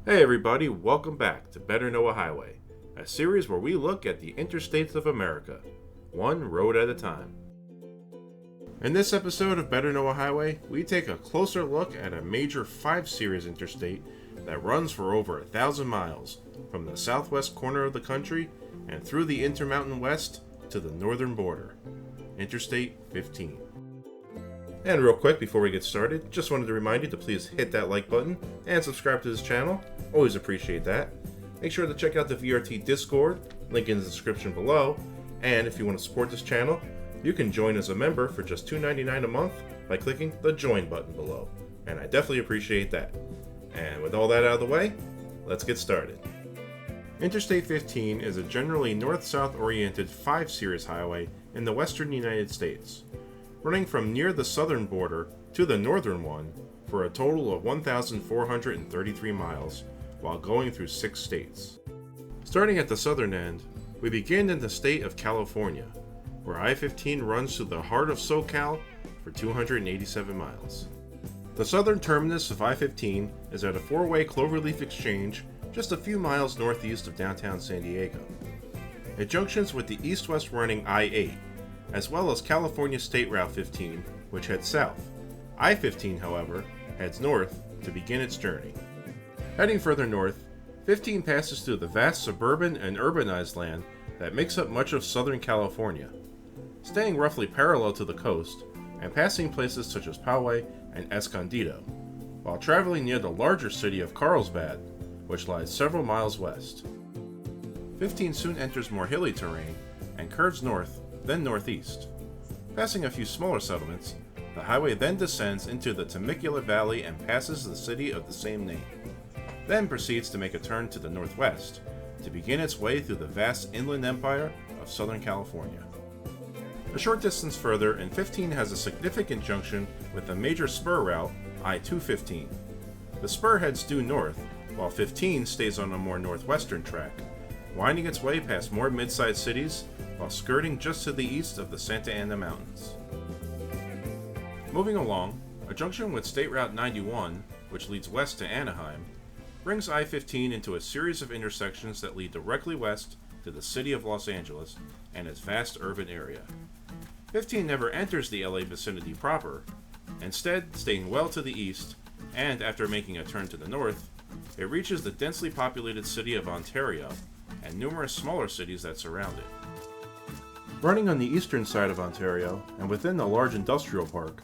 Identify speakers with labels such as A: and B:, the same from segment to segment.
A: Hey everybody, welcome back to Better Know a Highway, a series where we look at the interstates of America, one road at a time. In this episode of Better Know a Highway, we take a closer look at a major 5-series interstate that runs for over 1,000 miles from the southwest corner of the country and through the Intermountain West to the northern border, Interstate 15. And real quick before we get started, just wanted to remind you to please hit that like button and subscribe to this channel. Always appreciate that. Make ssure to check out the VRT Discord, link in the description below. And if you want to support this channel, you can join as a member for just $2.99 a month by clicking the join button below. And I definitely appreciate that. And with all that out of the way, let's get started. Interstate 15 is a generally north-south oriented 5-series highway in the western United States, running from near the southern border to the northern one for a total of 1,433 miles while going through 6 states. Starting at the southern end, we begin in the state of California, where I-15 runs through the heart of SoCal for 287 miles. The southern terminus of I-15 is at a 4-way cloverleaf exchange just a few miles northeast of downtown San Diego. It junctions with the east-west running I-8, as well as California State Route 15, which heads south. I-15, however, heads north to begin its journey. Heading further north, 15 passes through the vast suburban and urbanized land that makes up much of Southern California, staying roughly parallel to the coast and passing places such as Poway and Escondido, while traveling near the larger city of Carlsbad, which lies several miles west. 15 soon enters more hilly terrain and curves north, then northeast. Passing a few smaller settlements, the highway then descends into the Temecula Valley and passes the city of the same name, then proceeds to make a turn to the northwest to begin its way through the vast inland empire of Southern California. A short distance further, and 15 has a significant junction with the major spur route, I-215. The spur heads due north, while 15 stays on a more northwestern track, winding its way past more mid-sized cities while skirting just to the east of the Santa Ana Mountains. Moving along, a junction with State Route 91, which leads west to Anaheim, brings I-15 into a series of intersections that lead directly west to the city of Los Angeles and its vast urban area. 15 never enters the LA vicinity proper, instead staying well to the east, and after making a turn to the north, it reaches the densely populated city of Ontario and numerous smaller cities that surround it. Running on the eastern side of Ontario, and within the large industrial park,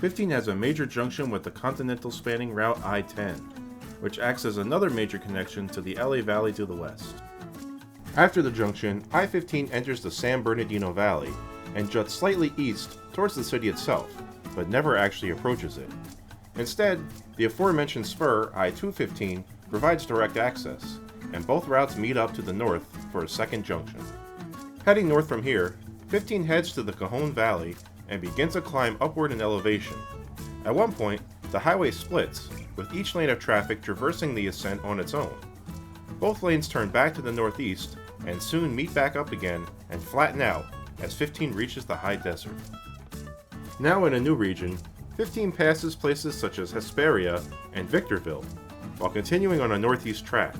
A: 15 has a major junction with the continental-spanning Route I-10, which acts as another major connection to the LA Valley to the west. After the junction, I-15 enters the San Bernardino Valley and juts slightly east towards the city itself, but never actually approaches it. Instead, the aforementioned spur, I-215, provides direct access, and both routes meet up to the north for a second junction. Heading north from here, 15 heads to the Cajon Valley and begins a climb upward in elevation. At one point, the highway splits, with each lane of traffic traversing the ascent on its own. Both lanes turn back to the northeast and soon meet back up again and flatten out as 15 reaches the high desert. Now in a new region, 15 passes places such as Hesperia and Victorville, while continuing on a northeast track.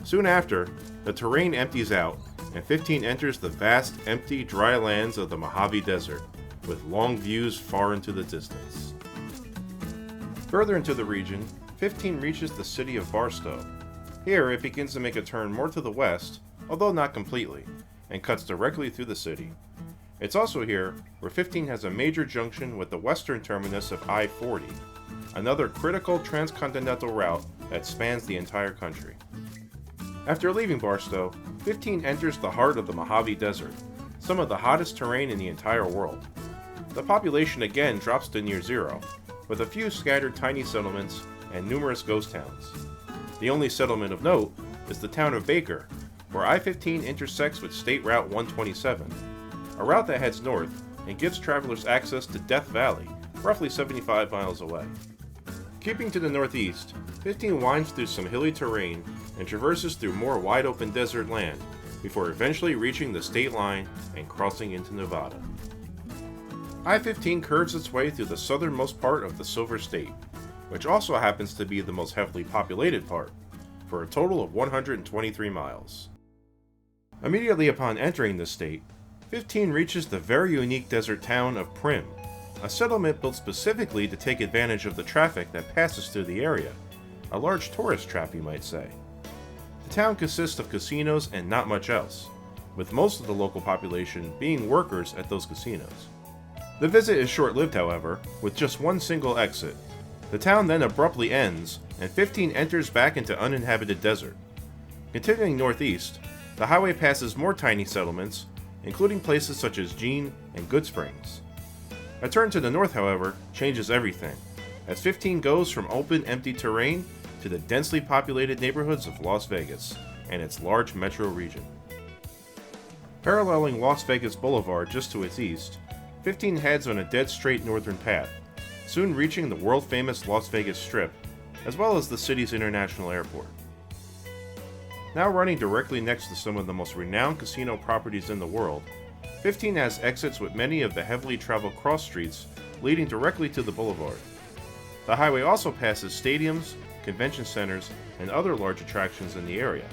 A: Soon after, the terrain empties out, and 15 enters the vast, empty, dry lands of the Mojave Desert, with long views far into the distance. Further into the region, 15 reaches the city of Barstow. Here, it begins to make a turn more to the west, although not completely, and cuts directly through the city. It's also here where 15 has a major junction with the western terminus of I-40, another critical transcontinental route that spans the entire country. After leaving Barstow, 15 enters the heart of the Mojave Desert, some of the hottest terrain in the entire world. The population again drops to near zero, with a few scattered tiny settlements and numerous ghost towns. The only settlement of note is the town of Baker, where I-15 intersects with State Route 127, a route that heads north and gives travelers access to Death Valley, roughly 75 miles away. Keeping to the northeast, 15 winds through some hilly terrain and traverses through more wide-open desert land before eventually reaching the state line and crossing into Nevada. I-15 curves its way through the southernmost part of the Silver State, which also happens to be the most heavily populated part, for a total of 123 miles. Immediately upon entering the state, 15 reaches the very unique desert town of Prim, a settlement built specifically to take advantage of the traffic that passes through the area, a large tourist trap you might say. The town consists of casinos and not much else, with most of the local population being workers at those casinos. The visit is short-lived, however, with just one single exit. The town then abruptly ends, and 15 enters back into uninhabited desert. Continuing northeast, the highway passes more tiny settlements, including places such as Jean and Good Springs. A turn to the north, however, changes everything, as 15 goes from open, empty terrain to the densely populated neighborhoods of Las Vegas and its large metro region. Paralleling Las Vegas Boulevard just to its east, 15 heads on a dead straight northern path, soon reaching the world-famous Las Vegas Strip, as well as the city's international airport. Now running directly next to some of the most renowned casino properties in the world, 15 has exits with many of the heavily traveled cross streets leading directly to the boulevard. The highway also passes stadiums, convention centers, and other large attractions in the area.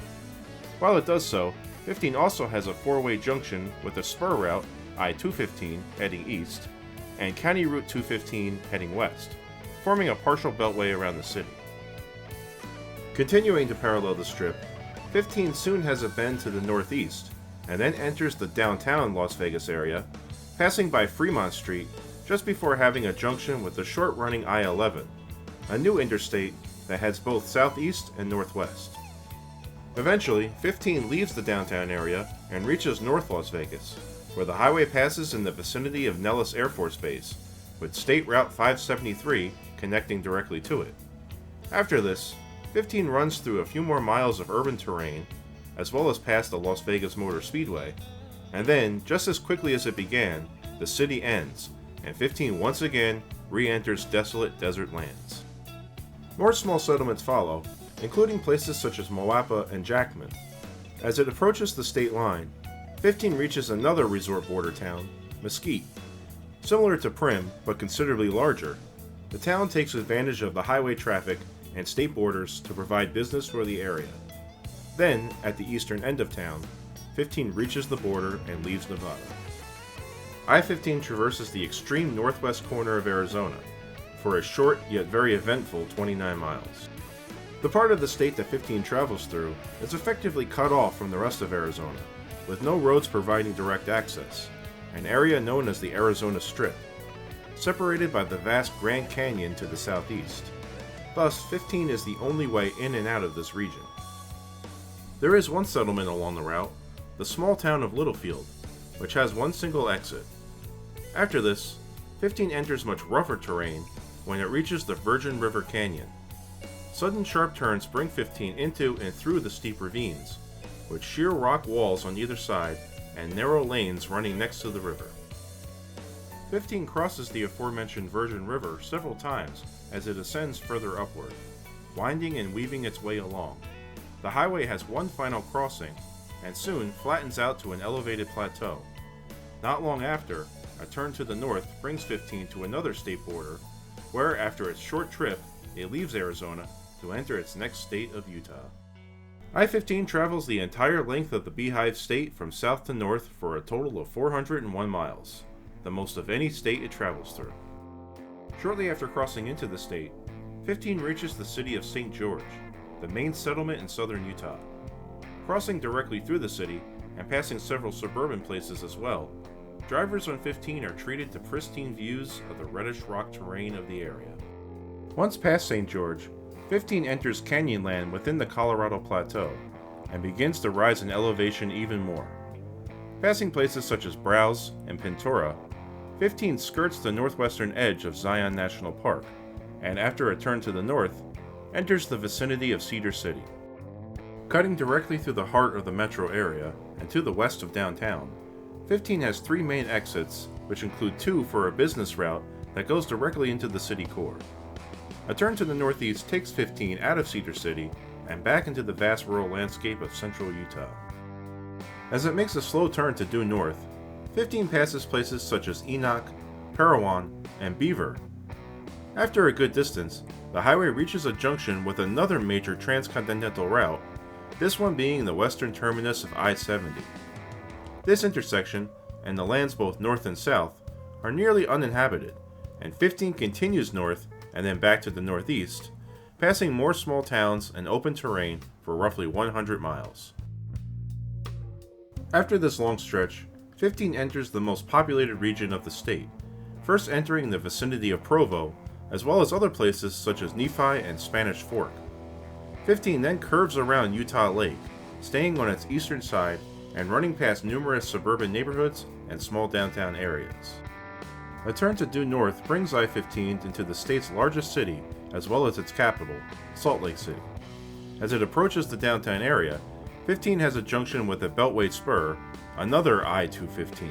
A: While it does so, 15 also has a four-way junction with a spur route, I-215, heading east, and County Route 215 heading west, forming a partial beltway around the city. Continuing to parallel the strip, 15 soon has a bend to the northeast, and then enters the downtown Las Vegas area, passing by Fremont Street just before having a junction with the short-running I-11, a new interstate that heads both southeast and northwest. Eventually, 15 leaves the downtown area and reaches North Las Vegas, where the highway passes in the vicinity of Nellis Air Force Base, with State Route 573 connecting directly to it. After this, 15 runs through a few more miles of urban terrain, as well as past the Las Vegas Motor Speedway, and then, just as quickly as it began, the city ends, and 15 once again re-enters desolate desert lands. More small settlements follow, including places such as Moapa and Jackman. As it approaches the state line, 15 reaches another resort border town, Mesquite. Similar to Prim, but considerably larger, the town takes advantage of the highway traffic and state borders to provide business for the area. Then, at the eastern end of town, 15 reaches the border and leaves Nevada. I-15 traverses the extreme northwest corner of Arizona for a short yet very eventful 29 miles. The part of the state that 15 travels through is effectively cut off from the rest of Arizona, with no roads providing direct access, an area known as the Arizona Strip, separated by the vast Grand Canyon to the southeast. Thus, 15 is the only way in and out of this region. There is one settlement along the route, the small town of Littlefield, which has one single exit. After this, 15 enters much rougher terrain when it reaches the Virgin River Canyon. Sudden sharp turns bring 15 into and through the steep ravines, with sheer rock walls on either side and narrow lanes running next to the river. 15 crosses the aforementioned Virgin River several times as it ascends further upward, winding and weaving its way along. The highway has one final crossing, and soon flattens out to an elevated plateau. Not long after, a turn to the north brings 15 to another state border, where after its short trip, it leaves Arizona to enter its next state of Utah. I-15 travels the entire length of the Beehive State from south to north for a total of 401 miles, the most of any state it travels through. Shortly after crossing into the state, 15 reaches the city of St. George, the main settlement in southern Utah. Crossing directly through the city, and passing several suburban places as well, drivers on 15 are treated to pristine views of the reddish rock terrain of the area. Once past St. George, 15 enters Canyonland within the Colorado Plateau, and begins to rise in elevation even more. Passing places such as Browse and Pintura, 15 skirts the northwestern edge of Zion National Park, and after a turn to the north, enters the vicinity of Cedar City. Cutting directly through the heart of the metro area, and to the west of downtown, 15 has three main exits, which include two for a business route that goes directly into the city core. A turn to the northeast takes 15 out of Cedar City and back into the vast rural landscape of central Utah. As it makes a slow turn to due north, 15 passes places such as Enoch, Parowan, and Beaver. After a good distance, the highway reaches a junction with another major transcontinental route, this one being the western terminus of I-70. This intersection, and the lands both north and south, are nearly uninhabited, and 15 continues north and then back to the northeast, passing more small towns and open terrain for roughly 100 miles. After this long stretch, 15 enters the most populated region of the state, first entering the vicinity of Provo, as well as other places such as Nephi and Spanish Fork. 15 then curves around Utah Lake, staying on its eastern side and running past numerous suburban neighborhoods and small downtown areas. A turn to due north brings I-15 into the state's largest city, as well as its capital, Salt Lake City. As it approaches the downtown area, 15 has a junction with a Beltway spur, another I-215.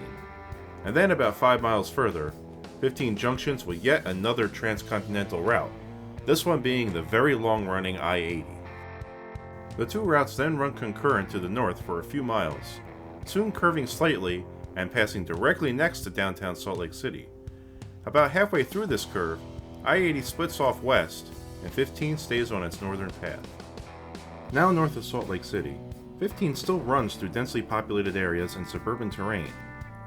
A: And then about 5 miles further, 15 junctions with yet another transcontinental route, this one being the very long-running I-80. The two routes then run concurrent to the north for a few miles, soon curving slightly and passing directly next to downtown Salt Lake City. About halfway through this curve, I-80 splits off west, and 15 stays on its northern path. Now north of Salt Lake City, 15 still runs through densely populated areas and suburban terrain,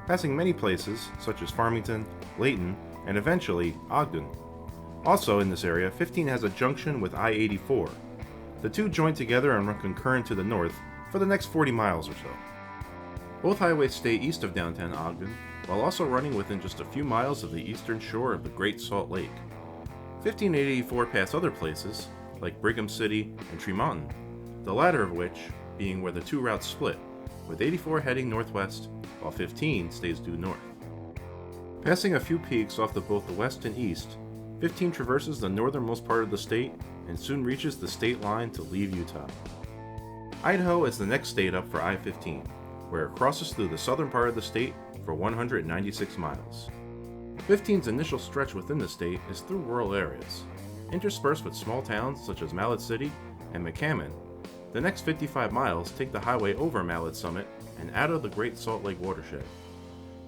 A: passing many places such as Farmington, Layton, and eventually Ogden. Also in this area, 15 has a junction with I-84. The two join together and run concurrent to the north for the next 40 miles or so. Both highways stay east of downtown Ogden, while also running within just a few miles of the eastern shore of the Great Salt Lake. 15 and 84 pass other places, like Brigham City and Tremonton, the latter of which being where the two routes split, with 84 heading northwest, while 15 stays due north. Passing a few peaks off both the west and east, 15 traverses the northernmost part of the state and soon reaches the state line to leave Utah. Idaho is the next state up for I-15, where it crosses through the southern part of the state for 196 miles. 15's initial stretch within the state is through rural areas, interspersed with small towns such as Mallet City and McCammon. The next 55 miles take the highway over Mallet Summit and out of the Great Salt Lake watershed.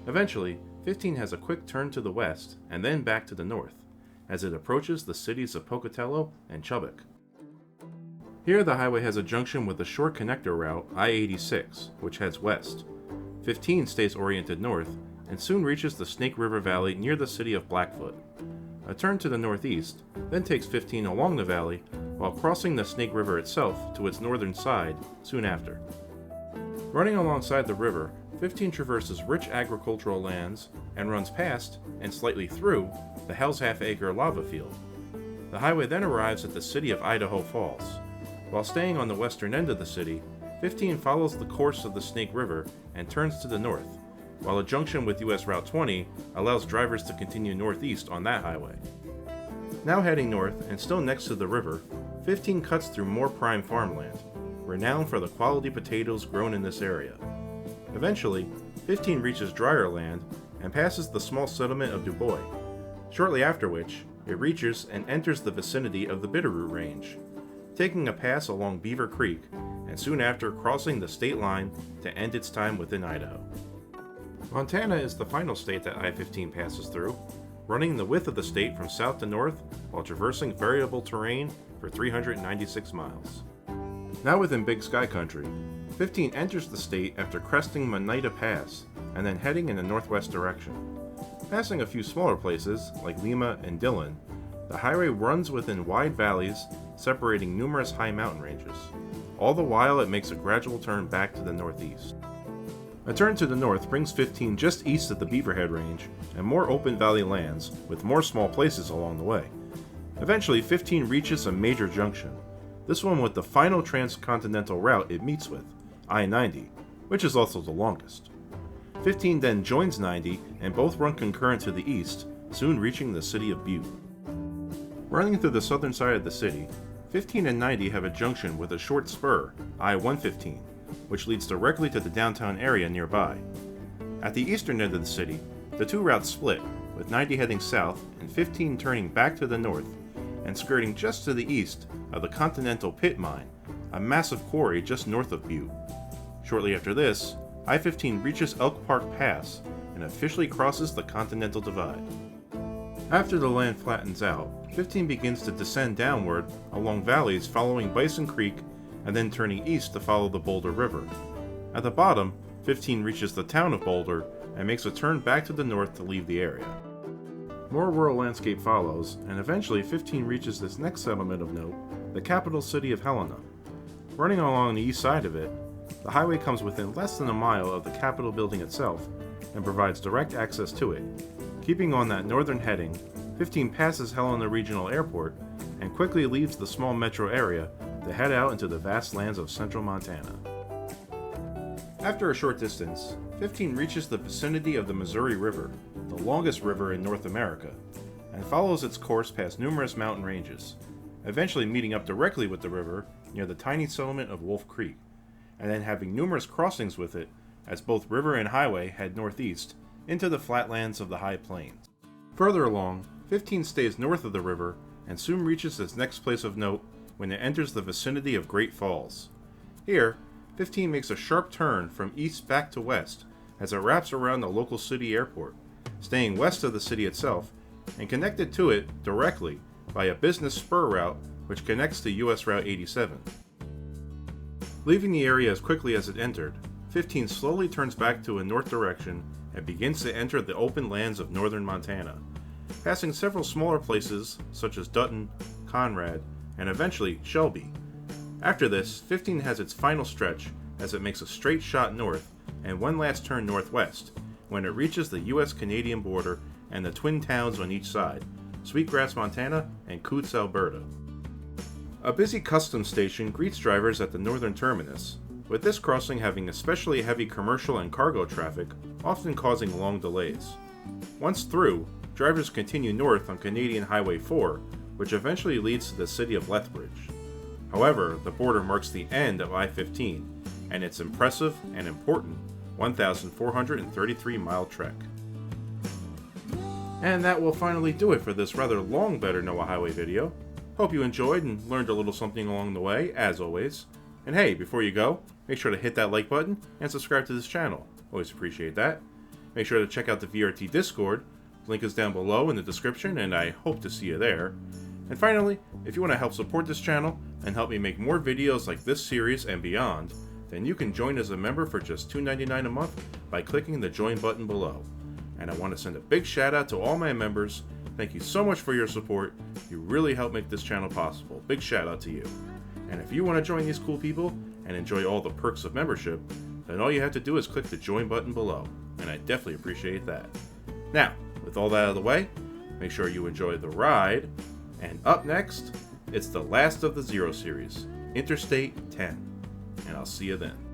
A: Eventually, 15 has a quick turn to the west and then back to the north, as it approaches the cities of Pocatello and Chubbuck. Here the highway has a junction with the short connector route I-86, which heads west. 15 stays oriented north, and soon reaches the Snake River Valley near the city of Blackfoot. A turn to the northeast then takes 15 along the valley, while crossing the Snake River itself to its northern side soon after. Running alongside the river, 15 traverses rich agricultural lands and runs past, and slightly through, the Hell's Half-Acre lava field. The highway then arrives at the city of Idaho Falls. While staying on the western end of the city, 15 follows the course of the Snake River and turns to the north, while a junction with US Route 20 allows drivers to continue northeast on that highway. Now heading north and still next to the river, 15 cuts through more prime farmland, renowned for the quality potatoes grown in this area. Eventually, 15 reaches drier land and passes the small settlement of Dubois, shortly after which it reaches and enters the vicinity of the Bitterroot Range, taking a pass along Beaver Creek and soon after crossing the state line to end its time within Idaho. Montana is the final state that I-15 passes through, running the width of the state from south to north while traversing variable terrain for 396 miles. Now within Big Sky Country, 15 enters the state after cresting Moneta Pass and then heading in a northwest direction. Passing a few smaller places like Lima and Dillon, the highway runs within wide valleys separating numerous high mountain ranges. All the while it makes a gradual turn back to the northeast. A turn to the north brings 15 just east of the Beaverhead Range and more open valley lands with more small places along the way. Eventually 15 reaches a major junction, this one with the final transcontinental route it meets with, I-90, which is also the longest. 15 then joins 90 and both run concurrent to the east, soon reaching the city of Butte. Running through the southern side of the city, 15 and 90 have a junction with a short spur, I-115, which leads directly to the downtown area nearby. At the eastern end of the city, the two routes split, with 90 heading south and 15 turning back to the north and skirting just to the east of the Continental Pit Mine, a massive quarry just north of Butte. Shortly after this, I-15 reaches Elk Park Pass and officially crosses the Continental Divide. After the land flattens out, 15 begins to descend downward along valleys following Bison Creek and then turning east to follow the Boulder River. At the bottom, 15 reaches the town of Boulder and makes a turn back to the north to leave the area. More rural landscape follows, and eventually 15 reaches this next settlement of note, the capital city of Helena. Running along the east side of it, the highway comes within less than a mile of the Capitol building itself and provides direct access to it. Keeping on that northern heading, 15 passes Helena Regional Airport and quickly leaves the small metro area to head out into the vast lands of central Montana. After a short distance, 15 reaches the vicinity of the Missouri River, the longest river in North America, and follows its course past numerous mountain ranges, eventually meeting up directly with the river near the tiny settlement of Wolf Creek, and then having numerous crossings with it as both river and highway head northeast into the flatlands of the High Plains. Further along, 15 stays north of the river and soon reaches its next place of note when it enters the vicinity of Great Falls. Here, 15 makes a sharp turn from east back to west as it wraps around the local city airport, staying west of the city itself and connected to it directly by a business spur route which connects to US Route 87. Leaving the area as quickly as it entered, 15 slowly turns back to a north direction and begins to enter the open lands of northern Montana, passing several smaller places such as Dutton, Conrad, and eventually Shelby. After this, 15 has its final stretch as it makes a straight shot north and one last turn northwest when it reaches the US-Canadian border and the twin towns on each side, Sweetgrass, Montana, and Coutts, Alberta. A busy customs station greets drivers at the northern terminus, with this crossing having especially heavy commercial and cargo traffic, often causing long delays. Once through, drivers continue north on Canadian Highway 4, which eventually leads to the city of Lethbridge. However, the border marks the end of I-15 and its impressive and important 1,433-mile trek. And that will finally do it for this rather long Better Know a Highway video. Hope you enjoyed and learned a little something along the way, as always. And hey, before you go, make sure to hit that like button and subscribe to this channel. Always appreciate that. Make sure to check out the VRT Discord. Link is down below in the description, and I hope to see you there. And finally, if you want to help support this channel and help me make more videos like this series and beyond, then you can join as a member for just $2.99 a month by clicking the join button below. And I want to send a big shout out to all my members. Thank you so much for your support. You really help make this channel possible. Big shout out to you. And if you want to join these cool people and enjoy all the perks of membership, then all you have to do is click the join button below, and I definitely appreciate that. Now, with all that out of the way, make sure you enjoy the ride, and up next, it's the last of the Zero series, Interstate 10, and I'll see you then.